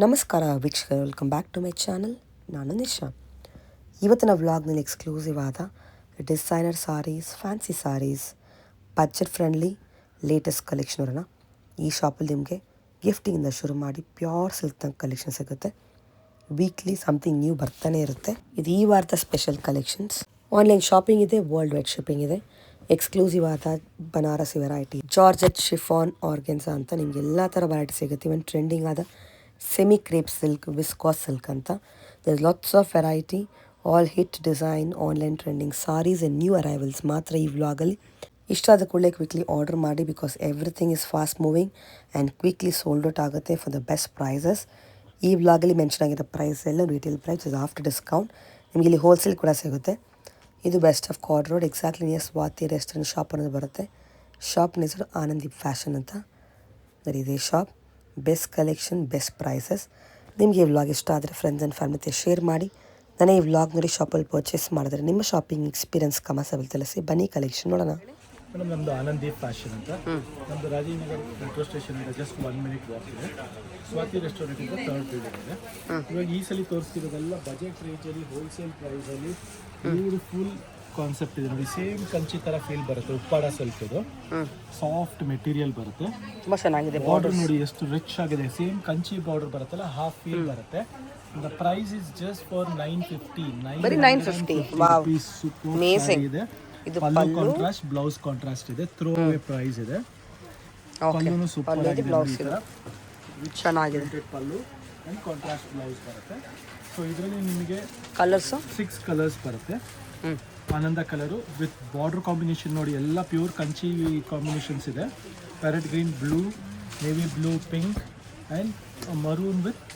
ನಮಸ್ಕಾರ ವೀಕ್ಷಕರು, welcome back to my channel. ನಾನು ನಿಶಾ. ಇವತ್ತಿನ ವ್ಲಾಗ್ನಲ್ಲಿ ಎಕ್ಸ್ಕ್ಲೂಸಿವ್ ಆದ designer sarees, fancy sarees, budget friendly latest collection ಇರೋಣ. ಈ ಶಾಪಲ್ಲಿ ನಿಮಗೆ ಗಿಫ್ಟಿಂಗಿಂದ ಶುರು ಮಾಡಿ ಪ್ಯೂರ್ ಸಿಲ್ಕ್ ತನಕ ಕಲೆಕ್ಷನ್ ಸಿಗುತ್ತೆ. ವೀಕ್ಲಿ ಸಮಥಿಂಗ್ ನ್ಯೂ ಬರ್ತಾನೆ ಇರುತ್ತೆ. ಇದು ಈ ವಾರದ ಸ್ಪೆಷಲ್ ಕಲೆಕ್ಷನ್ಸ್. ಆನ್ಲೈನ್ ಶಾಪಿಂಗ್ ಇದೆ, ವರ್ಲ್ಡ್ ವೈಡ್ ಶಿಪ್ಪಿಂಗ್ ಇದೆ. ಎಕ್ಸ್ಕ್ಲೂಸಿವ್ ಆದ Banarasi variety, georgette, chiffon, organza ಅಂತ ನಿಮ್ಗೆ ಎಲ್ಲ ಥರ ವೆರೈಟಿ ಸಿಗುತ್ತೆ. ಇವನ್ ಟ್ರೆಂಡಿಂಗ್ ಆದ semi crepe silk, viscose silk ಅಂತ. There is lots of variety, all hit design, online trending sarees and new arrivals ಮಾತ್ರ ಈ ವ್ಲಾಗಲ್ಲಿ. ಇಷ್ಟ ಆದ ಕೂಡಲೇ ಕ್ವಿಕ್ಲಿ ಆರ್ಡರ್ ಮಾಡಿ, because everything is fast moving and quickly sold out ಆಗುತ್ತೆ ಫಾರ್ ದ ಬೆಸ್ಟ್ ಪ್ರೈಸಸ್. ಈ ವ್ಲಾಗಲ್ಲಿ ಮೆನ್ಷನ್ ಆಗಿರೋ ಪ್ರೈಸ್ ಎಲ್ಲ retail price is after discount. ನಿಮಗೆ ಇಲ್ಲಿ ಹೋಲ್ಸೇಲ್ ಕೂಡ ಸಿಗುತ್ತೆ. ಇದು west of Chord Road, exactly near Swathi restaurant shop ಅನ್ನೋದು ಬರುತ್ತೆ. ಶಾಪ್ನ ಹೆಸರು ಆನಂದೀಪ್ ಫ್ಯಾಷನ್ ಅಂತ. ಇದೆ shop. Best collection, best prices. ನಿಮಗೆ ಈ ವ್ಲಾಗ್ ಇಷ್ಟ ಆದರೆ ಫ್ರೆಂಡ್ಸ್ ಆ್ಯಂಡ್ ಫ್ಯಾಮಿಲಿ ಜೊತೆ ಶೇರ್ ಮಾಡಿ. ನನಗೆ ಈ ವ್ಲಾಗ್ ನೋಡಿ ಶಾಪಲ್ಲಿ ಪರ್ಚೇಸ್ ಮಾಡಿದ್ರೆ ನಿಮ್ಮ ಶಾಪಿಂಗ್ ಎಕ್ಸ್ಪೀರಿಯನ್ಸ್ ಕಮಸಲ್ಲಿ ತಿಳಿಸಿ. ಬನ್ನಿ ಕಲೆಕ್ಷನ್ ನೋಡೋಣ. ಮೇಡಮ್, ನಮ್ಮದು ಆನಂದೀಪ್ ಫ್ಯಾಷನ್ ಅಂತ. ನಮ್ಮದು ರಾಜೀವ್ನಗರ್ ಮೆಟ್ರೋ ಸ್ಟೇಷನಿಂದ ಜಸ್ಟ್ 1 minute ವಾಕ್ ಇದೆ. ಸ್ವಾತಿ ರೆಸ್ಟೋರೆಂಟಿಂದ 3rd ಬಿಲ್ಡಿಂಗ್ ಇದೆ. ಇವಾಗ ಈ ಸಲ ತೋರಿಸ್ತಿರೋದೆಲ್ಲ ಬಜೆಟ್ ರೇಂಜಲ್ಲಿ, ಹೋಲ್ಸೇಲ್ ಪ್ರೈಸಲ್ಲಿ ಬ್ಯೂಟಿಫುಲ್ ಕಾನ್ಸೆಪ್ಟ್ ಇದೆ ನೋಡಿ. ಸೇಮ್ ಕಂಚಿ ಥರ ಫೀಲ್ ಬರುತ್ತೆ. ಉಪ್ಪಾಡ ಸಿಲ್ಕ್ ಇದು, ಸಾಫ್ಟ್ ಮೆಟೀರಿಯಲ್ ಬರುತ್ತೆ. ತುಂಬ ಚೆನ್ನಾಗಿದೆ. ಬಾರ್ಡರ್ ನೋಡಿ ಎಷ್ಟು ರಿಚ್ ಆಗಿದೆ. ಸೇಮ್ ಕಂಚಿ ಬಾರ್ಡರ್ ಬರುತ್ತಲ್ಲ, ಹಾಫ್ ಫೀಲ್ ಬರುತ್ತೆ. The price is just for 950. 950 rupees. Super ಇದೆ. ಪಲ್ಲು ಕಾಂಟ್ರಾಸ್ಟ್, ಬ್ಲೌಸ್ ಕಾಂಟ್ರಾಸ್ಟ್ ಇದೆ. ಥ್ರೋ ಅವೇ ಪ್ರೈಸ್ ಇದೆ. ಪಲ್ಲುನು ಸೂಪರ್ ಆಗಿದೆ. ಚೆನ್ನಾಗಿದೆ. ಪಲ್ಲು ಅಂಡ್ ಕಾಂಟ್ರಾಸ್ಟ್ ಬ್ಲೌಸ್ ಬರುತ್ತೆ. ಸೊ ಇದರಲ್ಲಿ ನಿಮಗೆ ಕಲರ್ಸ್ 6 ಕಲರ್ಸ್ ಬರುತ್ತೆ. ಆನಂದ ಕಲರು ವಿತ್ ಬಾರ್ಡರ್ ಕಾಂಬಿನೇಷನ್ ನೋಡಿ, ಎಲ್ಲ ಪ್ಯೂರ್ ಕಂಚಿ ಕಾಂಬಿನೇಷನ್ಸ್ ಇದೆ. Parrot green, blue, navy blue, pink and maroon with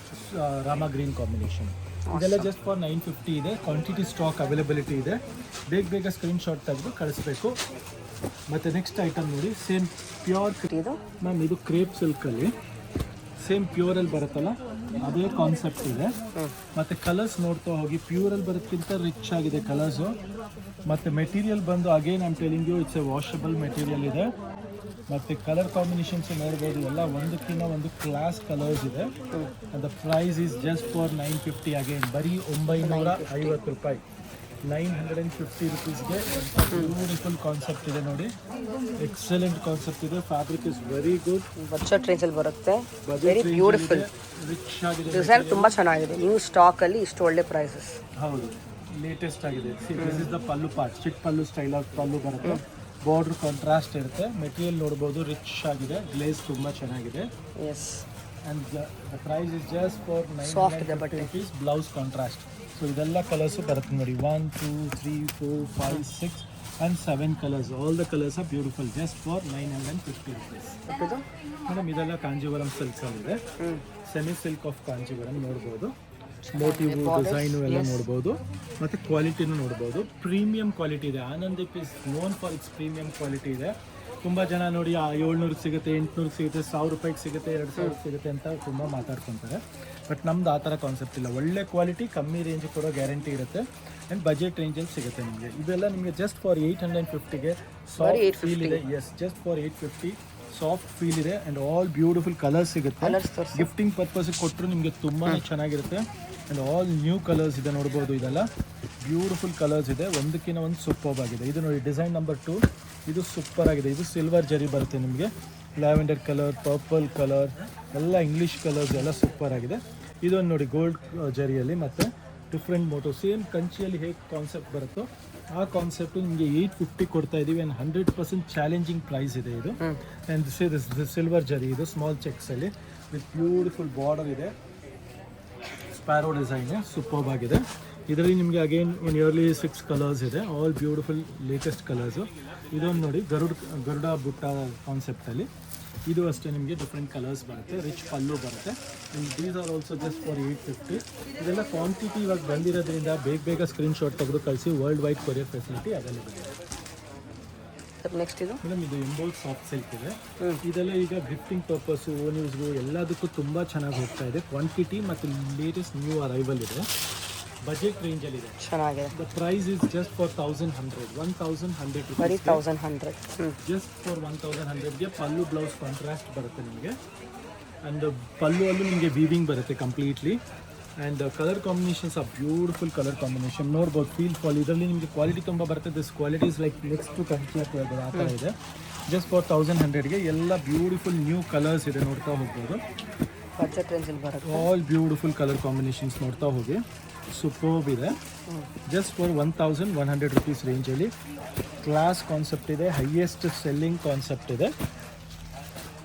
Rama green combination. ಇದೆಲ್ಲ ಜಸ್ಟ್ ಫಾರ್ 950 ಇದೆ. ಕ್ವಾಂಟಿಟಿ ಸ್ಟಾಕ್ ಅವೈಲಬಿಲಿಟಿ ಇದೆ. ಬೇಗ ಸ್ಕ್ರೀನ್ಶಾಟ್ ತೆಗೆದು ಕಳಿಸ್ಬೇಕು. ಮತ್ತು ನೆಕ್ಸ್ಟ್ ಐಟಮ್ ನೋಡಿ, ಸೇಮ್ ಪ್ಯೂರ್ ಇದು ಮ್ಯಾಮ್. ಇದು ಕ್ರೇಪ್ ಸಿಲ್ಕಲ್ಲಿ ಸೇಮ್ ಪ್ಯೂರಲ್ಲಿ ಬರುತ್ತಲ್ಲ, ಅದೇ ಕಾನ್ಸೆಪ್ಟ್ ಇದೆ. ಮತ್ತು ಕಲರ್ಸ್ ನೋಡ್ತಾ ಹೋಗಿ, ಪ್ಯೂರಲ್ಲಿ ಬರೋದಕ್ಕಿಂತ ರಿಚ್ ಆಗಿದೆ ಕಲರ್ಸು. ಮತ್ತು ಮೆಟೀರಿಯಲ್ ಬಂದು again I'm telling you, it's a washable material ಇದೆ. ಮತ್ತು ಕಲರ್ ಕಾಂಬಿನೇಷನ್ಸ್ ನೋಡ್ಬೋದು, ಎಲ್ಲ ಒಂದಕ್ಕಿಂತ ಒಂದು ಕ್ಲಾಸ್ ಕಲರ್ಸ್ ಇದೆ. The price is just for 950. Again ಬರೀ 950 ರೂಪಾಯಿ. 950 ರುಪೀಸ್ಗೆ ಬ್ಯೂಟಿಫುಲ್ ಕಾನ್ಸೆಪ್ಟ್ ಇದೆ ನೋಡಿ. ಎಕ್ಸಲೆಂಟ್ ಕಾನ್ಸೆಪ್ಟ್ ಇದೆ. Fabric is very good. Budget ರೇಂಜಲ್ಲಿ ಬರುತ್ತೆ. ವೆರಿ ಬ್ಯೂಟಿಫುಲ್, ರಿಚ್ ಆಗಿದೆ. ಡಿಸೈನ್ ತುಂಬ ಚೆನ್ನಾಗಿದೆ. ನ್ಯೂ ಸ್ಟಾಕಲ್ಲಿ ಇಷ್ಟು ಒಳ್ಳೆ ಪ್ರೈಸಸ್. ಹೌದು, ಲೇಟೆಸ್ಟ್ ಆಗಿದೆ. This is the pallu part. ಚಿಟ್ ಪಲ್ಲು ಸ್ಟೈಲ್ ಆಫ್ ಪಲ್ಲು ಬರುತ್ತೆ. ಬಾರ್ಡರ್ ಕಾಂಟ್ರಾಸ್ಟ್ ಇರುತ್ತೆ. ಮೆಟೀರಿಯಲ್ ನೋಡ್ಬೋದು, ರಿಚ್ ಆಗಿದೆ. ಗ್ಲೇಸ್ ತುಂಬ ಚೆನ್ನಾಗಿದೆ. Yes. And the price is just for 950 rupees. Blouse contrast. So ಇದೆಲ್ಲ ಕಲರ್ಸು ಬರುತ್ತೆ ನೋಡಿ. 1, 2, 3, 4, 5, 6 and 7 colours. All the colours are beautiful. Just for 950 rupees. Madam, ಇದೆಲ್ಲ ಕಾಂಜೀವರಂ ಸಿಲ್ಕಲ್ಲಿದೆ. ಸೆಮಿ ಸಿಲ್ಕ್ ಆಫ್ ಕಾಂಜೀವರಂ ನೋಡ್ಬೋದು. ಮೋಟಿವ್ ಡಿಸೈನು ಎಲ್ಲ ನೋಡ್ಬೋದು. ಮತ್ತು ಕ್ವಾಲಿಟಿನೂ ನೋಡ್ಬೋದು. ಪ್ರೀಮಿಯಂ ಕ್ವಾಲಿಟಿ ಇದೆ. Anandeep is known for its premium quality ಇದೆ. ತುಂಬ ಜನ ನೋಡಿ 700 ಸಿಗುತ್ತೆ, 800 ಸಿಗುತ್ತೆ, 1000 ರೂಪಾಯಿಗೆ ಸಿಗುತ್ತೆ, 2000 ಸಿಗುತ್ತೆ ಅಂತ ತುಂಬ ಮಾತಾಡ್ಕೊತಾರೆ. ಬಟ್ ನಮ್ದು ಆ ಥರ ಕಾನ್ಸೆಪ್ಟ್ ಇಲ್ಲ. ಒಳ್ಳೆ ಕ್ವಾಲಿಟಿ, ಕಮ್ಮಿ ರೇಂಜ್ ಕೊಡೋ ಗ್ಯಾರಂಟಿ ಇರುತ್ತೆ. ಆ್ಯಂಡ್ ಬಜೆಟ್ ರೇಂಜಲ್ಲಿ ಸಿಗುತ್ತೆ ನಿಮಗೆ. ಇದೆಲ್ಲ ನಿಮಗೆ ಜಸ್ಟ್ ಫಾರ್ 850ಗೆ ಸಾಫ್ಟ್ ಫೀಲ್ ಇದೆ. Yes, just for 850 soft feel ಇದೆ. ಆ್ಯಂಡ್ ಆಲ್ ಬ್ಯೂಟಿಫುಲ್ ಕಲರ್ಸ್ ಸಿಗುತ್ತೆ. ಗಿಫ್ಟಿಂಗ್ ಪರ್ಪಸ್ಗೆ ಕೊಟ್ಟರು ನಿಮಗೆ ತುಂಬಾ ಚೆನ್ನಾಗಿರುತ್ತೆ. ಆ್ಯಂಡ್ ಆಲ್ ನ್ಯೂ ಕಲರ್ಸ್ ಇದೆ ನೋಡ್ಬೋದು. ಇದೆಲ್ಲ ಬ್ಯೂಟಿಫುಲ್ ಕಲರ್ಸ್ ಇದೆ. ಒಂದಕ್ಕಿಂತ ಒಂದು ಸೂಪರ್ ಆಗಿದೆ. ಇದು ನೋಡಿ, ಡಿಸೈನ್ ನಂಬರ್ 2. ಇದು ಸೂಪರ್ ಆಗಿದೆ. ಇದು ಸಿಲ್ವರ್ ಜರಿ ಬರುತ್ತೆ ನಿಮಗೆ. ಲ್ಯಾವೆಂಡರ್ ಕಲರ್, ಪರ್ಪಲ್ ಕಲರ್, ಎಲ್ಲ ಇಂಗ್ಲೀಷ್ ಕಲರ್ಸ್ ಎಲ್ಲ ಸೂಪರ್ ಆಗಿದೆ. ಇದೊಂದು ನೋಡಿ, ಗೋಲ್ಡ್ ಜರಿಯಲ್ಲಿ ಮತ್ತು ಡಿಫ್ರೆಂಟ್ ಮೋಟೋ. ಸೇಮ್ ಕಂಚಿಯಲ್ಲಿ ಹೇಗೆ ಕಾನ್ಸೆಪ್ಟ್ ಬರುತ್ತೋ ಆ ಕಾನ್ಸೆಪ್ಟು ನಿಮಗೆ 850 ಕೊಡ್ತಾ ಇದ್ದೀವಿ. ಆ್ಯಂಡ್ 100% ಚಾಲೆಂಜಿಂಗ್ ಪ್ರೈಸ್ ಇದೆ ಇದು. ಆ್ಯಂಡ್ ಸಿಲ್ವರ್ ಜರಿ ಇದು ಸ್ಮಾಲ್ ಚೆಕ್ಸಲ್ಲಿ ವಿತ್ ಬ್ಯೂಟಿಫುಲ್ ಬಾರ್ಡರ್ ಇದೆ. ಸ್ಪ್ಯಾರೋ ಡಿಸೈನ್ ಸೂಪರ್ಬ್ ಆಗಿದೆ. ಇದರಲ್ಲಿ ನಿಮಗೆ ಅಗೇನ್ ನಿಯರ್ಲಿ 6 ಕಲರ್ಸ್ ಇದೆ. All beautiful latest colours. ಇದೊಂದು ನೋಡಿ, ಗರುಡ ಬುಟ್ಟ ಕಾನ್ಸೆಪ್ಟಲ್ಲಿ. ಇದು ಅಷ್ಟೇ ನಿಮಗೆ ಡಿಫ್ರೆಂಟ್ ಕಲರ್ಸ್ ಬರುತ್ತೆ. ರಿಚ್ ಪಲ್ಲು ಬರುತ್ತೆ. And these are also just for 850. ಇದೆಲ್ಲ ಕ್ವಾಂಟಿಟಿ ಇವಾಗ ಬಂದಿರೋದ್ರಿಂದ ಬೇಗ ಸ್ಕ್ರೀನ್ಶಾಟ್ ತೆಗೆದು ಕಳಿಸಿ. World wide courier facility available ಇದೆ. ನೆಕ್ಸ್ಟ್ ಇದು ಮೇಡಮ್, ಇದು ಎಂಬೋಲ್ಡ್ ಸಾಫ್ಟ್ ಸಿಲ್ಕ್ ಇದೆ. ಇದೆಲ್ಲ ಈಗ ಗಿಫ್ಟಿಂಗ್ ಪರ್ಪಸ್ಸು, ಓನ್ ಯೂಸ್ಗೂ ಎಲ್ಲದಕ್ಕೂ ತುಂಬ ಚೆನ್ನಾಗಿ ಹೋಗ್ತಾ ಇದೆ. ಕ್ವಾಂಟಿಟಿ ಮತ್ತು ಲೇಟೆಸ್ಟ್ ನ್ಯೂ ಅರೈವಲ್ ಇದೆ. ಬಜೆಟ್ ರೇಂಜಲ್ಲಿ ಇದೆ. ಚೆನ್ನಾಗಿದೆ. The price is just for 1100 ಬರೀ 1100. ಜಸ್ಟ್ ಫಾರ್ 1100ಗೆ ಪಲ್ಲು ಬ್ಲೌಸ್ ಕಾಂಟ್ರಾಸ್ಟ್ ಬರುತ್ತೆ ನಿಮಗೆ. ಆ್ಯಂಡ್ ಪಲ್ಲು ಅಲ್ಲೂ ನಿಮಗೆ ವೀವಿಂಗ್ ಬರುತ್ತೆ completely. And colour combinations are beautiful colour combination ನೋಡ್ಬೋದು. ಫೀಲ್ ಫಾಲ್ ಇದರಲ್ಲಿ ನಿಮಗೆ ಕ್ವಾಲಿಟಿ ತುಂಬ ಬರುತ್ತೆ. This qualities like next to Kanchi ಅಂತ ಹೇಳ್ಬೋದು, ಆ ಥರ ಇದೆ. ಜಸ್ಟ್ ಫಾರ್ 1100ಗೆ ಎಲ್ಲ ಬ್ಯೂಟಿಫುಲ್ ನ್ಯೂ ಕಲರ್ಸ್ ಇದೆ, ನೋಡ್ತಾ ಹೋಗ್ಬೋದು. ಬಜೆಟ್ ರೇಂಜಲ್ಲಿ ಬರುತ್ತೆ. ಆಲ್ ಬ್ಯೂಟಿಫುಲ್ ಕಲರ್ ಕಾಂಬಿನೇಷನ್ಸ್ ನೋಡ್ತಾ ಹೋಗಿ. ಸೂಪರ್ಬ್ ಇದೆ. ಜಸ್ಟ್ ಫಾರ್ 1100 ರುಪೀಸ್ ರೇಂಜಲ್ಲಿ ಕ್ಲಾಸ್ ಕಾನ್ಸೆಪ್ಟ್ ಇದೆ, ಹೈಯೆಸ್ಟ್ ಸೆಲ್ಲಿಂಗ್ ಕಾನ್ಸೆಪ್ಟ್ ಇದೆ.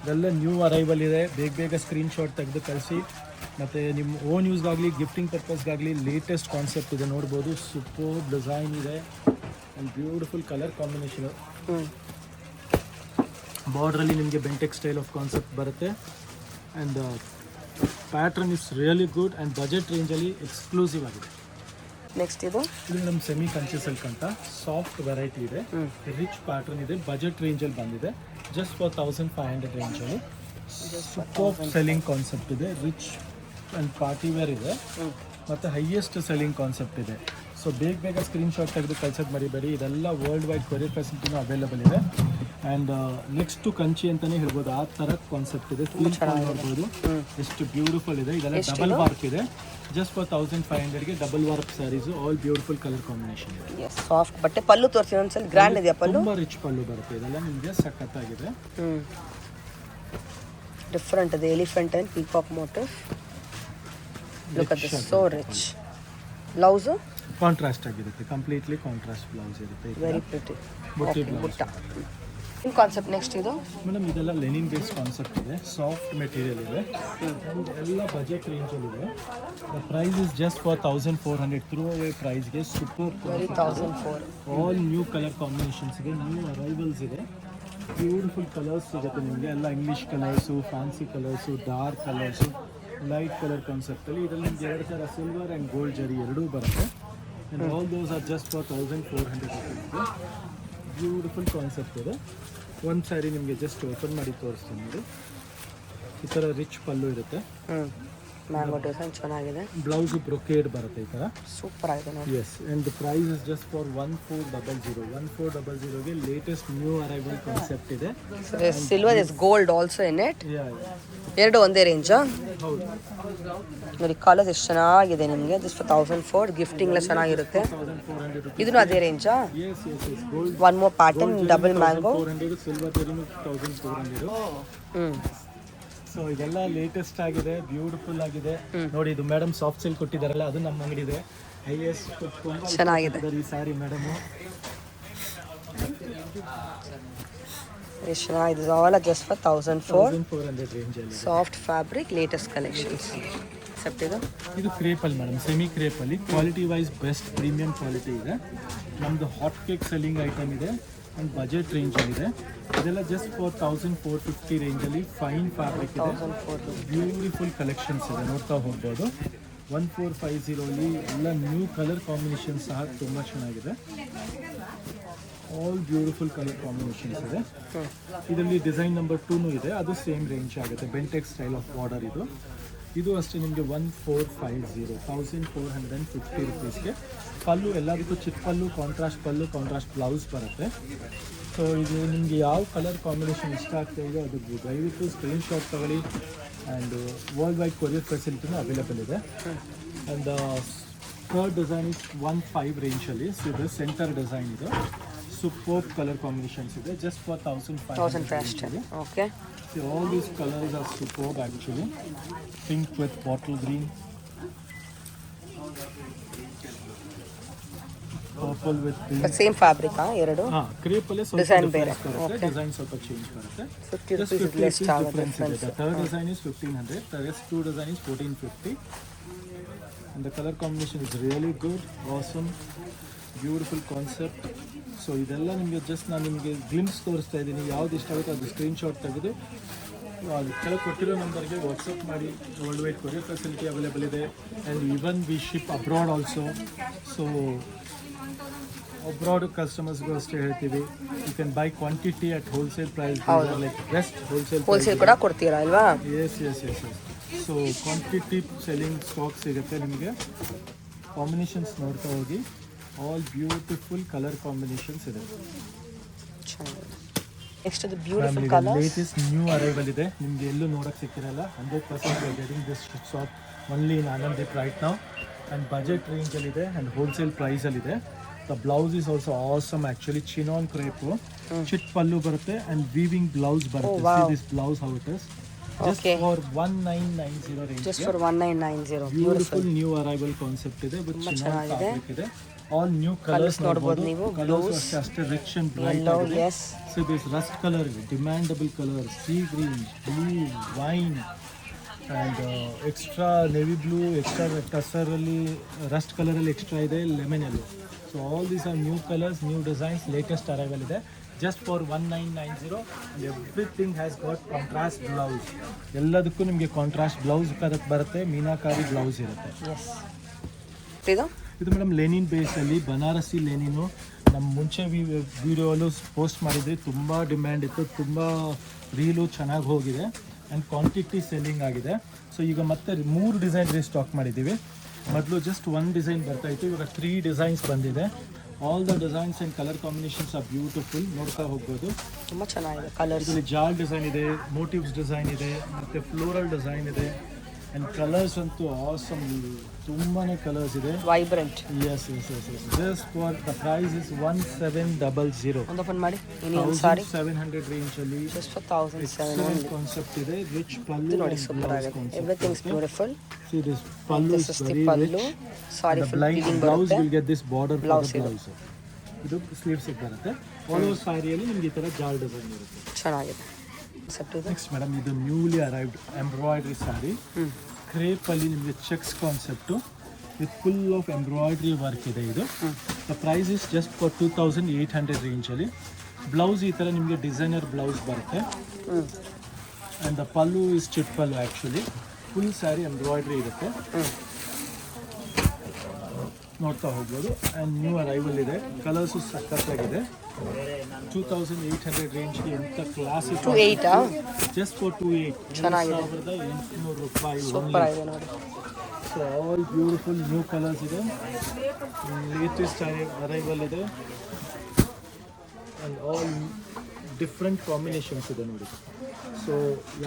ಇದೆಲ್ಲ ನ್ಯೂ ಅರೈವಲ್ ಇದೆ. ಬೇಗ ಸ್ಕ್ರೀನ್ಶಾಟ್ ತೆಗೆದು ಕಳಿಸಿ. ಮತ್ತು ನಿಮ್ಮ ಓನ್ ಯೂಸ್ಗಾಗಲಿ ಗಿಫ್ಟಿಂಗ್ ಪರ್ಪಸ್ಗಾಗಲಿ ಲೇಟೆಸ್ಟ್ ಕಾನ್ಸೆಪ್ಟ್ ಇದೆ, ನೋಡ್ಬೋದು. ಸೂಪರ್ಬ್ ಡಿಸೈನ್ ಇದೆ ಆ್ಯಂಡ್ ಬ್ಯೂಟಿಫುಲ್ ಕಲರ್ ಕಾಂಬಿನೇಷನು. ಬಾರ್ಡ್ರಲ್ಲಿ ನಿಮಗೆ ಬೆಂಟೆಕ್ ಸ್ಟೈಲ್ ಆಫ್ ಕಾನ್ಸೆಪ್ಟ್ ಬರುತ್ತೆ. And pattern is really good and budget ರೇಂಜಲ್ಲಿ ಎಕ್ಸ್ಕ್ಲೂಸಿವ್ ಆಗಿದೆ. ನೆಕ್ಸ್ಟ್ ಇದು ನಮ್ಮ ಸೆಮಿ ಕಂಚಿ ಸಿಲ್ಕ್ ಅಂತ ಸಾಫ್ಟ್ ವೆರೈಟಿ ಇದೆ, ರಿಚ್ ಪ್ಯಾಟ್ರನ್ ಇದೆ, ಬಜೆಟ್ ರೇಂಜಲ್ಲಿ ಬಂದಿದೆ. ಜಸ್ಟ್ ಫಾರ್ 1500 ರೇಂಜಲ್ಲಿ ಸೂಪರ್ ಸೆಲ್ಲಿಂಗ್ ಕಾನ್ಸೆಪ್ಟ್ ಇದೆ. ರಿಚ್ ಆ್ಯಂಡ್ ಪಾರ್ಟಿ ವೇರ್ ಇದೆ ಮತ್ತು ಹೈಯೆಸ್ಟ್ ಸೆಲ್ಲಿಂಗ್ ಕಾನ್ಸೆಪ್ಟ್ ಇದೆ. ಸೊ ಬೇಗ ಸ್ಕ್ರೀನ್ಶಾಟ್ ತೆಗೆದು ಕಳ್ಸೋದು ಮರಿಬೇಡಿ. ಇದೆಲ್ಲ ವರ್ಲ್ಡ್ ವೈಡ್ ಕೊರಿಯರ್ ಫೆಸಿಲಿಟಿನೂ ಅವೈಲೇಬಲ್ ಇದೆ. ಆ್ಯಂಡ್ ನೆಕ್ಸ್ಟ್ ಕಂಚಿ ಅಂತಲೇ ಹೇಳ್ಬೋದು, ಆ ಥರ ಕಾನ್ಸೆಪ್ಟ್ ಇದೆ. ಫೀಲ್ ನೋಡ್ಬೋದು ಎಷ್ಟು ಬ್ಯೂಟಿಫುಲ್ ಇದೆ. ಇದೆಲ್ಲ ಡಬಲ್ ವಾರ್ಕ್ ಇದೆ. ಜಸ್ಟ್ ಫಾರ್ 1500ಗೆ double work saris, all beautiful colour combination. Soft ಬಟ್ಟೆ. ಪಲ್ಲು ತೋರಿಸಿ ಒಂದ್ಸಲ. ಗ್ರ್ಯಾಂಡ್ ಇದೆಯಾ ಪಲ್ಲು? ತುಂಬ ರಿಚ್ ಪಲ್ಲು ಬರುತ್ತೆ. ಇದೆಲ್ಲ ನಿಮಗೆ ಸಖತ್ತಾಗಿದೆ. ಡಿಫ್ರೆಂಟ್ ಇದೆ. Elephant and peacock motive. Look at this, so rich. Blouse contrast ಆಗಿರುತ್ತೆ, ಕಂಪ್ಲೀಟ್ಲಿ ಕಾಂಟ್ರಾಸ್ಟ್ ಬ್ಲೌಸ್ ಇರುತ್ತೆ. ವೆರಿ ಪ್ರಿಟಿ ಬುಟ್ಟ. ಇನ್ ಕಾನ್ಸೆಪ್ಟ್ ನೆಕ್ಸ್ಟ್ ಇದು ಮೇಡಮ್, ಇದೆಲ್ಲ ಲೆನಿನ್ ಬೇಸ್ ಕಾನ್ಸೆಪ್ಟ್ ಇದೆ. ಸಾಫ್ಟ್ ಮೆಟೀರಿಯಲ್ ಇದೆ, ಎಲ್ಲ ಬಜೆಟ್ ರೇಂಜಲ್ಲಿದೆ. The price is just for 1400. Throw away ಪ್ರೈಸ್ಗೆ super. 1004. All new colour combinations ಇದೆ, ನ್ಯೂ ಅರೈವಲ್ಸ್ ಇದೆ. ಬ್ಯೂಟಿಫುಲ್ ಕಲರ್ಸ್ ಸಿಗುತ್ತೆ ನಿಮಗೆ. ಎಲ್ಲ English colours, fancy colours, dark colours, light colour ಕಾನ್ಸೆಪ್ಟಲ್ಲಿ. ಇದರಲ್ಲಿ ನಿಮಗೆ 2 ಥರ ಸಿಲ್ವರ್ ಆ್ಯಂಡ್ ಗೋಲ್ಡ್ ಜರಿ ಎರಡೂ ಬರುತ್ತೆ. And all those are just for 1400 ರುಪೀಸ್ಗೆ. ಬ್ಯೂಟಿಫುಲ್ ಕಾನ್ಸೆಪ್ಟ್ ಇದೆ. ಒಂದು ಸ್ಯಾರಿ ನಿಮಗೆ ಜಸ್ಟ್ ಓಪನ್ ಮಾಡಿ ತೋರಿಸ್ತೀನಿ ನೋಡಿ. ಈ ಥರ ರಿಚ್ ಪಲ್ಲು ಇರುತ್ತೆ. ಮ್ಯಾಂಗೋ ಡಿಸೈನ್ ಚೆನ್ನಾಗಿದೆ. ಬ್ಲೌಸು ಬ್ರೊಕೇಡ್ ಬರುತ್ತೆ ಈ ಥರ. ಸೂಪರ್ ಆಗಿದೆ ನೋಡಿ. Yes, and price is just for 1400. 1400ಗೆ ಲೇಟೆಸ್ಟ್ ನ್ಯೂ ಅರೈವಲ್ ಕಾನ್ಸೆಪ್ಟ್ ಇದೆ. Silver is gold also in it. ಎರಡು ಒಂದೇ ರೇಂಜಾ? ಹೌದು ನೋಡಿ, ಕಲರ್ಸ್ ಎಷ್ಟು ಚೆನ್ನಾಗಿದೆ ನಿಮಗೆ. Just for 1004. ಗಿಫ್ಟಿಂಗ್ ಎಲ್ಲ ಚೆನ್ನಾಗಿರುತ್ತೆ. 1400. ಇದನ್ನು ಅದೇ ರೇಂಜಾ? Yes yes yes. Gold one more pattern, double mango. 400, silver ಜರಿನು 1400. ಸೊ ಇದೆಲ್ಲ ಲೇಟೆಸ್ಟ್ ಆಗಿದೆ, ಬ್ಯೂಟಿಫುಲ್ ಆಗಿದೆ ನೋಡಿ. ಇದು ಮೇಡಮ್ ಸಾಫ್ಟ್ ಸಿಲ್ಕ್ ಕೊಟ್ಟಿದ್ದಾರಲ್ಲ, ಅದು ನಮ್ಮ ಅಂಗಡಿ ಇದೆ. ಚೆನ್ನಾಗಿದೆ ಈ ಸ್ಯಾರಿ ಮೇಡಮ್. ಚೆನ್ನಾಗಿದೆ. ಆಲ್ ಜಸ್ಟ್ ಫಾರ್ 1400 ರೇಂಜಲ್ಲಿ. Soft fabric, latest collections. ಇದು ಕ್ರೇಪಲ್ಲಿ ಮೇಡಮ್, ಸೆಮಿ ಕ್ರೇಪಲ್ಲಿ. Quality wise best premium quality ಇದೆ. ನಮ್ಮದು ಹಾಟ್ ಕೇಕ್ ಸೆಲ್ಲಿಂಗ್ ಐಟಮ್ ಇದೆ ಆ್ಯಂಡ್ ಬಜೆಟ್ ರೇಂಜಲ್ಲಿದೆ. ಇದೆಲ್ಲ ಜಸ್ಟ್ ಫಾರ್ 1450 ರೇಂಜಲ್ಲಿ ಫೈನ್ ಫ್ಯಾಬ್ರಿಕ್ ಇದೆ. ಬ್ಯೂಟಿಫುಲ್ ಕಲೆಕ್ಷನ್ಸ್ ಇದೆ, ನೋಡ್ತಾ ಹೋಗ್ಬೋದು. 1450ಅಲ್ಲಿ ಎಲ್ಲ ನ್ಯೂ ಕಲರ್ ಕಾಂಬಿನೇಷನ್ ಸಹ ತುಂಬ ಚೆನ್ನಾಗಿದೆ. ಆಲ್ ಬ್ಯೂಟಿಫುಲ್ ಕಲರ್ ಕಾಂಬಿನೇಷನ್ಸ್ ಇದೆ. ಇದರಲ್ಲಿ ಡಿಸೈನ್ ನಂಬರ್ 2 ಇದೆ, ಅದು ಸೇಮ್ ರೇಂಜ್ ಆಗುತ್ತೆ. ಬೆಂಟೆಕ್ ಸ್ಟೈಲ್ ಆಫ್ ಬಾರ್ಡರ್ ಇದು. ಇದು ಅಷ್ಟೇ ನಿಮಗೆ 1450, 1450 ರುಪೀಸ್ಗೆ. ಪಲ್ಲು ಎಲ್ಲದಕ್ಕೂ ಚಿಕ್ಕ ಪಲ್ಲು, ಕಾಂಟ್ರಾಸ್ಟ್ ಪಲ್ಲು, ಕಾಂಟ್ರಾಸ್ಟ್ ಬ್ಲೌಸ್ ಬರುತ್ತೆ. ಸೊ ಇದು ನಿಮಗೆ ಯಾವ ಕಲರ್ ಕಾಂಬಿನೇಷನ್ ಇಷ್ಟ ಆಗ್ತಾಯಿದೆ ಅದು ದಯವಿಟ್ಟು ಸ್ಕ್ರೀನ್ಶಾಟ್ ತಗೊಳ್ಳಿ. ಆ್ಯಂಡ್ ವರ್ಲ್ಡ್ ವೈಡ್ ಕೊರಿಯರ್ ಫೆಸಿಲಿಟಿನೂ ಅವೈಲೇಬಲ್ ಇದೆ. ಆ್ಯಂಡ್ ಥರ್ಡ್ ಡಿಸೈನ್ ಇಸ್ 15 ರೇಂಜಲ್ಲಿ. ಸೊ ಇದು ಸೆಂಟರ್ ಡಿಸೈನ್ ಇದು. ಸೂಪರ್ ಕಲರ್ ಕಾಂಬಿನೇಷನ್ಸ್ ಇದೆ. Just for 1500. Okay. All these colors are superb actually. Pink with bottle green, purple with pink. Same fabric ಎರಡು. Crepe alle ಸ್ವಲ್ಪ design ಬೇರೆ. Design ಸ್ವಲ್ಪ change ಬರುತ್ತೆ. 50 rupees less ಆಗುತ್ತೆ. The third design is 1500. The rest 2 design is 1450. And the color combination is really good, awesome, beautiful concept. So ಇದೆಲ್ಲ ನಿಮಗೆ just ನಾನು ನಿಮಗೆ ಗ್ಲಿಮ್ಸ್ ತೋರಿಸ್ತಾ ಇದ್ದೀನಿ. ಯಾವ್ದು ಇಷ್ಟ ಆಗುತ್ತೋ ಅದು ಸ್ಕ್ರೀನ್ಶಾಟ್ ತೆಗೆದು ಅದು ಕೆಳಗೆ ಕೊಟ್ಟಿರೋ ನಂಬರ್ಗೆ ವಾಟ್ಸಪ್ ಮಾಡಿ. World wide courier facility available ಇದೆ. And even we ship abroad also. So abroad ಕಸ್ಟಮರ್ಸ್ಗೂ ಅಷ್ಟೇ ಹೇಳ್ತೀವಿ, you can buy quantity at wholesale price, like best wholesale ಕೂಡ ಕೊಡ್ತೀರಾ ಅಲ್ವಾ? Yes yes yes yes. So quantity selling stock ಸಿಗುತ್ತೆ ನಿಮಗೆ. Combinations ನೋಡ್ತಾ ಹೋಗಿ. ಆಲ್ ಬ್ಯೂಟಿಫುಲ್ ಕಲರ್ ಕಾಂಬಿನೇಷನ್ಸ್ ಇದೆ. ನೆಕ್ಸ್ಟ್ ಅದು beautiful colour. Latest new arrival ಇದೆ, ನಿಮ್ಗೆ ಎಲ್ಲೂ ನೋಡಕ್ಕೆ ಸಿಕ್ಕಿರಲ್ಲ. 100% getting this shop only in ಆನಂದಿತ್ right ನಾವು. ಆ್ಯಂಡ್ ಬಜೆಟ್ ರೇಂಜಲ್ಲಿದೆ ಆ್ಯಂಡ್ ಹೋಲ್ಸೇಲ್ ಪ್ರೈಸಲ್ಲಿದೆ. The blouse is also awesome actually. Chinon crepe, ಚಿಟ್ ಪಲ್ಲು ಬರುತ್ತೆ ಆ್ಯಂಡ್ ವೀವಿಂಗ್ ಬ್ಲೌಸ್ ಬರುತ್ತೆ. This blouse how it is. Just for 1990 range. Just for 1990. Beautiful new arrival concept ಇದೆ with chinon fabric ಇದೆ. All new colors ನೋಡಬಹುದು ನೀವು. Colors ಅಷ್ಟೇ rich and bright ಆಗಿದೆ. Yes. So this rust color is demandable color, sea green, blue, wine and extra navy blue, extra tussar ಅಲ್ಲಿ rust color ಅಲ್ಲಿ extra ಇದೆ, lemon yellow. So all these are new colors, new designs, latest arrival ಇದೆ. Just for 1990 and everything has got contrast blouse. ಎಲ್ಲದಕ್ಕೂ ನಿಮಗೆ contrast blouse ಬರುತ್ತೆ, meenakari blouse ಇರುತ್ತೆ. ಇದು madam Lenin ಬೇಸಲ್ಲಿ Banarasi ಲೆನಿನು. ನಮ್ಮ ಮುಂಚೆ ವಿಡಿಯೋಲ್ಲೂ ಪೋಸ್ಟ್ ಮಾಡಿದ್ವಿ, ತುಂಬ ಡಿಮ್ಯಾಂಡ್ ಇತ್ತು, ತುಂಬ ರೀಲು ಚೆನ್ನಾಗಿ ಹೋಗಿದೆ ಆ್ಯಂಡ್ ಕ್ವಾಂಟಿಟಿ ಸೆಲ್ಲಿಂಗ್ ಆಗಿದೆ. ಸೊ ಈಗ ಮತ್ತೆ 3 ಡಿಸೈನ್ ರೀಸ್ಟಾಕ್ ಮಾಡಿದ್ದೀವಿ. ಮೊದಲು ಜಸ್ಟ್ 1 ಡಿಸೈನ್ ಬರ್ತಾಯಿತ್ತು, ಇವಾಗ 3 ಡಿಸೈನ್ಸ್ ಬಂದಿದೆ. All the designs and colour combinations are beautiful, ನೋಡ್ತಾ ಹೋಗ್ಬೋದು. ತುಂಬ ಚೆನ್ನಾಗಿದೆ ಕಲರ್ಸ್. ಇದರಲ್ಲಿ ಜಾಲ್ ಡಿಸೈನ್ ಇದೆ, ಮೋಟಿವ್ಸ್ ಡಿಸೈನ್ ಇದೆ, ಮತ್ತು ಫ್ಲೋರಲ್ ಡಿಸೈನ್ ಇದೆ ಆ್ಯಂಡ್ ಕಲರ್ಸ್ ಅಂತೂ ಆಸಮ್, ತುಂಬಾ ಕಲರ್ಸ್ ಇದೆ, vibrant. Yes yes yes yes. Just for the price is 1700. Open ಮಾಡಿ. 1700 ರೇಂಜಲ್ಲಿ ಜಸ್ಟ್ ಫಾರ್ 1700 ಕಾನ್ಸೆಪ್ಟ್ ಇದೆ. ರಿಚ್ ಪಲ್ಲು ನೋಡಿ, ಸೂಪರ್ ಆಗಿದೆ. Everything is beautiful. See this pallu is very rich. Sorry for the blouse will get this border for the blouse. ಇದು sleeves ಬರುತ್ತೆ. All over ಸ್ಯಾರಿಯಲ್ಲಿ ನಿಮಗೆ ಈ ಥರ ಜಾಲ್ ಡಿಸೈನ್ ಇರುತ್ತೆ, ಚೆನ್ನಾಗಿದೆ. ನೆಕ್ಸ್ಟ್ ಮೇಡಮ್ ಇದು ನ್ಯೂಲಿ ಅರೈವ್ಡ್ ಎಂಬ್ರಾಯ್ಡ್ರಿ ಸ್ಯಾರಿ. ಕ್ರೇಪಲ್ಲಿ ನಿಮಗೆ checks concept with full of embroidery work ಇದೆ. ಇದು the price is just for 2800 ರೇಂಜಲ್ಲಿ. ಬ್ಲೌಸ್ ಈ ಥರ ನಿಮಗೆ ಡಿಸೈನರ್ ಬ್ಲೌಸ್ ಬರುತ್ತೆ ಆ್ಯಂಡ್ ದ ಪಲ್ಲು ಇಸ್ ಚಿಟ್ pallu actually. Full sari embroidery ಇರುತ್ತೆ, ನೋಡ್ತಾ ಹೋಗ್ಬೋದು. ಆ್ಯಂಡ್ ನ್ಯೂ ಅರೈವಲ್ ಇದೆ, ಕಲರ್ಸು ಸಖತ್ತಾಗಿದೆ. 2800 ರೇಂಜ್ಗೆ ಎಂಥ ಕ್ಲಾಸಿಕ್. ಜಸ್ಟ್ ಫಾರ್ 2800 ರೂಪಾಯಿ. So all beautiful new colours ಇದೆ, ಲೇಟೆಸ್ಟ್ ಅರೈವಲ್ ಇದೆ ಆ್ಯಂಡ್ ಆಲ್ ಡಿಫ್ರೆಂಟ್ ಕಾಂಬಿನೇಷನ್ಸ್ ಇದೆ ನೋಡಿ. ಸೊ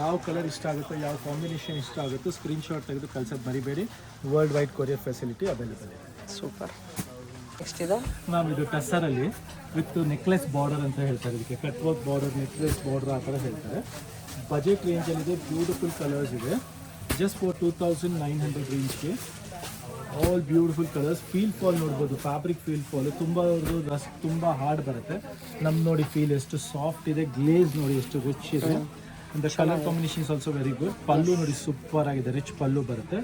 ಯಾವ ಕಲರ್ ಇಷ್ಟ ಆಗುತ್ತೋ, ಯಾವ ಕಾಂಬಿನೇಷನ್ ಇಷ್ಟ ಆಗುತ್ತೋ ಸ್ಕ್ರೀನ್ಶಾಟ್ ತೆಗೆದು ಕಳ್ಸೋದು ಮರಿಬೇಡಿ. World wide courier facility available ಇದೆ. ಸೂಪರ್. ನೆಕ್ಸ್ಟ್ ಇದೆ ಮ್ಯಾಮ್, ಇದು ಟಸ್ಸರಲ್ಲಿ ವಿತ್ ನೆಕ್ಲೆಸ್ ಬಾರ್ಡರ್ ಅಂತ ಹೇಳ್ತಾರೆ. ಇದಕ್ಕೆ cut work border, necklace border ಆ ಥರ ಹೇಳ್ತಾರೆ. ಬಜೆಟ್ ರೇಂಜಲ್ಲಿದೆ, ಬ್ಯೂಟಿಫುಲ್ ಕಲರ್ಸ್ ಇದೆ. ಜಸ್ಟ್ ಫಾರ್ 2900 ರೇಂಜ್ಗೆ all beautiful colours. Feel fall ನೋಡ್ಬೋದು, ಫ್ಯಾಬ್ರಿಕ್ ಫೀಲ್ ಫಾಲ್ ತುಂಬ ರಸ್ ತುಂಬ ಹಾರ್ಡ್ ಬರುತ್ತೆ. ನಮ್ಮ ನೋಡಿ ಫೀಲ್ ಎಷ್ಟು ಸಾಫ್ಟ್ ಇದೆ, ಗ್ಲೇಸ್ ನೋಡಿ ಎಷ್ಟು ರಿಚ್ ಇದೆ. The colour combinations also very good. Pallu ನೋಡಿ ಸೂಪರ್ ಆಗಿದೆ, ರಿಚ್ ಪಲ್ಲು ಬರುತ್ತೆ.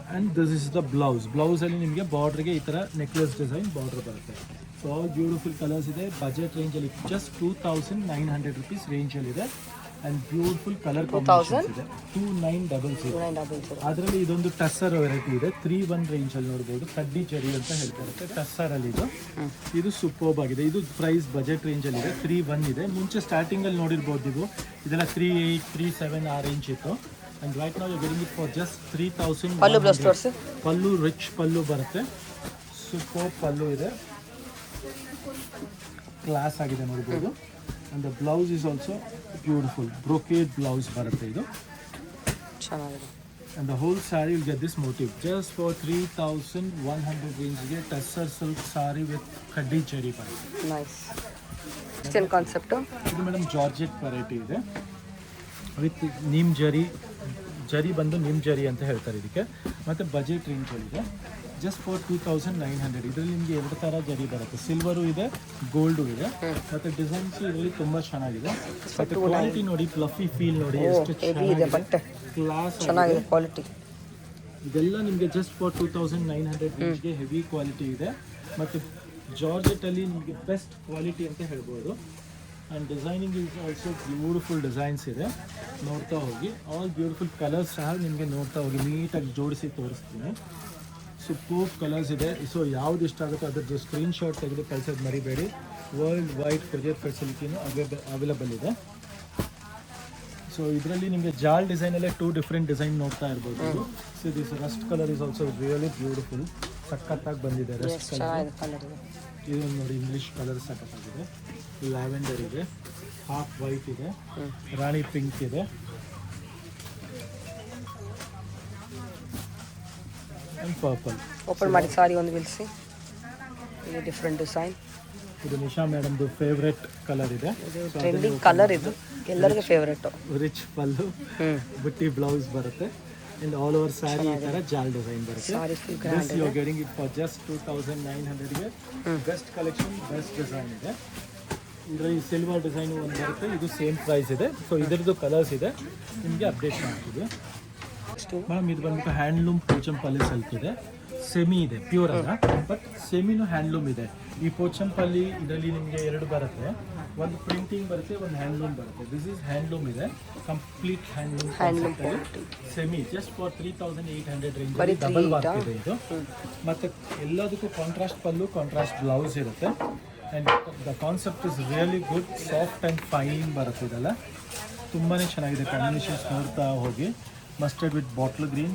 And this is the blouse. ಬ್ಲೌಸಲ್ಲಿ ನಿಮಗೆ ಬಾರ್ಡ್ರಿಗೆ ಈ ಥರ ನೆಕ್ಲೆಸ್ ಡಿಸೈನ್ ಬಾರ್ಡರ್ ಬರುತ್ತೆ. ಸೊ ಆಲ್ ಬ್ಯೂಟಿಫುಲ್ ಕಲರ್ಸ್ ಇದೆ. ಬಜೆಟ್ ರೇಂಜಲ್ಲಿ ಜಸ್ಟ್ 2900 ರುಪೀಸ್ ರೇಂಜಲ್ಲಿದೆ ಆ್ಯಂಡ್ ಬ್ಯೂಟಿಫುಲ್ ಕಲರ್ ಕಾಂಬಿನೇಷನ್ಸ್ ಇದೆ. 2900. ಅದರಲ್ಲಿ ಇದೊಂದು ಟಸ್ಸರ್ ವೆರೈಟಿ ಇದೆ, 31 ರೇಂಜಲ್ಲಿ ನೋಡ್ಬೋದು. ಕಡ್ಡಿ ಜರಿ ಅಂತ ಹೇಳ್ತಾರೆ ಟಸ್ಸರಲ್ಲಿ. ಇದು ಸೂಪರ್ಬ್ ಆಗಿದೆ. ಇದು ಪ್ರೈಸ್ ಬಜೆಟ್ ರೇಂಜಲ್ಲಿದೆ, 31 ಇದೆ. ಮುಂಚೆ ಸ್ಟಾರ್ಟಿಂಗಲ್ಲಿ ನೋಡಿರ್ಬೋದು ನೀವು, ಇದೆಲ್ಲ 3800, 3700 ಆ ರೇಂಜ್ ಇತ್ತು. ಆ್ಯಂಡ್ ರೈಟ್ ನಾವು getting it for just 3000. Pallu rich pallu ಬರುತ್ತೆ, ಸೂಪರ್ ಪಲ್ಲು ಇದೆ, ಕ್ಲಾಸ್ ಆಗಿದೆ ನೋಡ್ಬೋದು. And the blouse is also beautiful brocade blouse ಬರುತ್ತೆ ಇದು, ಚೆನ್ನಾಗಿದೆ. And the whole sari will get this motive. Just for 3100 ರೇಂಜ್ಗೆ ಟಸ್ಸರ್ ಸಿಲ್ಕ್ ಸಾರಿ ವಿತ್ ಕಡ್ಡಿ ಜರಿ ಬರುತ್ತೆ. ನೈಸ್. ಕಾನ್ಸೆಪ್ಟು ಇದು ಮೇಡಮ್ ಜಾರ್ಜೆಟ್ ವೆರೈಟಿ ಇದೆ ವಿತ್ ನೀಮ್ ಜರಿ ಬಂದು ನಿಮ್ ಜರಿ ಅಂತ ಹೇಳ್ತಾರೆ ಇದಕ್ಕೆ. ಮತ್ತು ಬಜೆಟ್ ರೇಂಜಲ್ಲಿದೆ ಜಸ್ಟ್ ಫಾರ್ 2900. ಇದರಲ್ಲಿ ನಿಮಗೆ 2 ಥರ ಜರಿ ಬರುತ್ತೆ, ಸಿಲ್ವರು ಇದೆ, ಗೋಲ್ಡು ಇದೆ. ಮತ್ತು ಡಿಸೈನ್ಸ್ ಇದರಲ್ಲಿ ತುಂಬ ಚೆನ್ನಾಗಿದೆ. ಮತ್ತು ಕ್ವಾಲಿಟಿ ನೋಡಿ, ಫ್ಲಫಿ ಫೀಲ್ ನೋಡಿ ಎಷ್ಟು ಚೆನ್ನಾಗಿದೆ, ಕ್ಲಾಸ್ ಚೆನ್ನಾಗಿದೆ ಕ್ವಾಲಿಟಿ. ಇದೆಲ್ಲ ನಿಮಗೆ ಜಸ್ಟ್ ಫಾರ್ 2900 ರೇಂಜ್ಗೆ ಹೆವಿ ಕ್ವಾಲಿಟಿ ಇದೆ. ಮತ್ತು ಜಾರ್ಜೆಟಲ್ಲಿ ನಿಮಗೆ ಬೆಸ್ಟ್ ಕ್ವಾಲಿಟಿ ಅಂತ ಹೇಳ್ಬೋದು. And designing is also beautiful designs ಇದೆ, ನೋಡ್ತಾ ಹೋಗಿ. ಆಲ್ ಬ್ಯೂಟಿಫುಲ್ ಕಲರ್ಸ್ ಸಹ ನಿಮಗೆ ನೋಡ್ತಾ ಹೋಗಿ ನೀಟಾಗಿ ಜೋಡಿಸಿ ತೋರಿಸ್ತೀನಿ. ಸೂಪರ್ ಕಲರ್ಸ್ ಇದೆ. ಸೊ ಯಾವ್ದು ಇಷ್ಟ ಆಗುತ್ತೋ ಅದ್ರದ್ದು ಸ್ಕ್ರೀನ್ಶಾಟ್ ತೆಗೆದು ಕಳ್ಸೋದು ಮರಿಬೇಡಿ. ವರ್ಲ್ಡ್ ವೈಡ್ ಕೊರಿಯರ್ ಫೆಸಿಲಿಟಿನೂ ಅವೈಲೇಬಲ್ ಇದೆ. ಸೊ ಇದರಲ್ಲಿ ನಿಮಗೆ ಜಾಲ್ ಡಿಸೈನಲ್ಲೇ 2 ಡಿಫ್ರೆಂಟ್ ಡಿಸೈನ್ ನೋಡ್ತಾ ಇರ್ಬೋದು. So this Rust colour is also really beautiful, ಸಖತ್ತಾಗಿ ಬಂದಿದೆ ರಸ್ಟ್ ಕಲರ್. ಇದು ನೋಡಿ ಇಂಗ್ಲೀಷ್ ಕಲರ್ ಸಖತ್ತಾಗಿದೆ. ಲ್ಯಾವೆಂಡರ್ ಇದೆ, ಹಾಫ್ ವೈಟ್ ಇದೆ, ರಾಣಿ ಪಿಂಕ್ ಇದೆ, ಆ್ಯಂಡ್ ಪರ್ಪಲ್. ಓಪನ್ ಮಾಡಿ ಸಾರಿ ಒಂದು ಬಿಡಿಸಿ. ಇದು ಡಿಫ್ರೆಂಟ್ ಡಿಸೈನ್. ಇದು ನಿಶಾ ಮೇಡಮ್ದು ಫೇವ್ರೆಟ್ ಕಲರ್ ಇದೆ. ಟ್ರೆಂಡಿಂಗ್ ಕಲರ್ ಇದು, ಎಲ್ಲರಿಗೂ ಫೇವ್ರೆಟ್. ರಿಚ್ ಪಲ್ಲು, ಬುಟ್ಟಿ ಬ್ಲೌಸ್ ಬರುತ್ತೆ, ಆ್ಯಂಡ್ ಆಲ್ ಓವರ್ ಸ್ಯಾರಿ ಈ ಥರ ಜಾಲ್ ಡಿಸೈನ್ ಬರುತ್ತೆ. This you are getting it for just 2900ಗೆ. ಬೆಸ್ಟ್ ಕಲೆಕ್ಷನ್, ಬೆಸ್ಟ್ ಡಿಸೈನ್ ಇದೆ. ಇದರಲ್ಲಿ ಸಿಲ್ವರ್ ಡಿಸೈನ್ ಒಂದು ಬರುತ್ತೆ, ಇದು ಸೇಮ್ ಪ್ರೈಸ್ ಇದೆ. ಸೊ ಇದರದ್ದು ಕಲರ್ಸ್ ಇದೆ, ನಿಮಗೆ ಅಪ್ಡೇಟ್ ಮಾಡ್ತೀವಿ. ಮೇಡಮ್ ಇದು ಬಂದ್ಬಿಟ್ಟು ಹ್ಯಾಂಡ್ಲೂಮ್ ಪೋಚಂಪಲ್ಲಿ ಸಿಲ್ಕ್ ಇದೆ, ಸೆಮಿ ಇದೆ, ಪ್ಯೂರ್ ಅಲ್ಲ, ಬಟ್ ಸೆಮಿನೂ ಹ್ಯಾಂಡ್ಲೂಮ್ ಇದೆ. ಈ ಪೋಚಂಪಲ್ಲಿ ಇದರಲ್ಲಿ ನಿಮಗೆ ಎರಡು ಬರುತ್ತೆ, ಒಂದು ಪ್ರಿಂಟಿಂಗ್ ಬರುತ್ತೆ, ಒಂದು ಹ್ಯಾಂಡ್ಲೂಮ್ ಬರುತ್ತೆ. ದಿಸ್ ಇಸ್ ಹ್ಯಾಂಡ್ಲೂಮ್ ಇದೆ, complete handloom semi, just for 3800 range, double work ಇದೆ ಇದು. ಮತ್ತು ಎಲ್ಲದಕ್ಕೂ ಕಾಂಟ್ರಾಸ್ಟ್ ಪಲ್ಲು, ಕಾಂಟ್ರಾಸ್ಟ್ ಬ್ಲೌಸ್ ಇರುತ್ತೆ. And the concept is really good, soft and fine ಬರುತ್ತೆ ಇದೆಲ್ಲ. ತುಂಬಾ ಚೆನ್ನಾಗಿದೆ ಕಾಂಬಿನೇಷನ್ಸ್ ನೋಡ್ತಾ ಹೋಗಿ. Mustard with bottle green,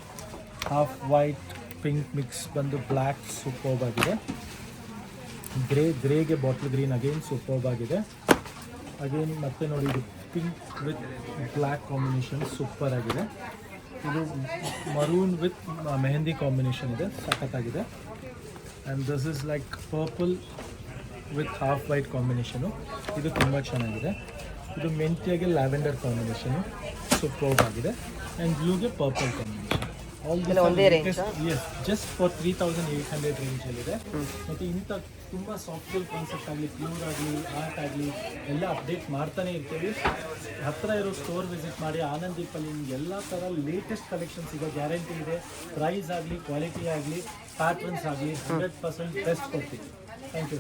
half white pink mix ಬಂದು ಬ್ಲ್ಯಾಕ್ ಸೂಪರ್ಬ್ ಆಗಿದೆ. ಗ್ರೇಗೆ ಬಾಟ್ಲ್ ಗ್ರೀನ್ ಅಗೇನ್ ಸೂಪರ್ಬ್ ಆಗಿದೆ. ಅಗೇನ್ ಮತ್ತೆ ನೋಡಿ, ಇದು pink with black combination super ಆಗಿದೆ. ಇದು ಮರೂನ್ ವಿತ್ ಮೆಹಂದಿ ಕಾಂಬಿನೇಷನ್ ಇದೆ, ಸಖತ್ತಾಗಿದೆ. And this is like purple with half white combination, ಇದು ತುಂಬ ಚೆನ್ನಾಗಿದೆ. ಇದು ಮೆಂತ್ಯಗೆ ಲ್ಯಾವೆಂಡರ್ ಕಾಂಬಿನೇಷನು ಸೂಪರ್ಬ್ ಆಗಿದೆ. ಆ್ಯಂಡ್ ಬ್ಲೂಗೆ purple combination. All this is just for 3800 ರೇಂಜಲ್ಲಿದೆ. ಮತ್ತು ಇಂಥ ತುಂಬ ಸಾಫ್ಟ್ವೇರ್ ಕಾನ್ಸೆಪ್ಟ್ ಆಗಲಿ, ಪ್ಯೂರ್ ಆಗಲಿ, ಆರ್ಟ್ ಆಗಲಿ ಎಲ್ಲ ಅಪ್ಡೇಟ್ ಮಾಡ್ತಾನೆ ಇರ್ತೀವಿ. ಹತ್ತಿರ ಇರೋ ಸ್ಟೋರ್ ವಿಸಿಟ್ ಮಾಡಿ. ಆನಂದೀಪಲ್ಲಿ ನಿಮ್ಗೆ ಎಲ್ಲ ಥರ ಲೇಟೆಸ್ಟ್ ಕಲೆಕ್ಷನ್ಸ್ ಈಗ ಗ್ಯಾರಂಟಿ ಇದೆ. ಪ್ರೈಸ್ ಆಗಲಿ, ಕ್ವಾಲಿಟಿ ಆಗಲಿ, ಪ್ಯಾಟ್ರನ್ಸ್ ಆಗಲಿ 100% ಬೆಸ್ಟ್ ಕೊಡ್ತೀವಿ. Thank you.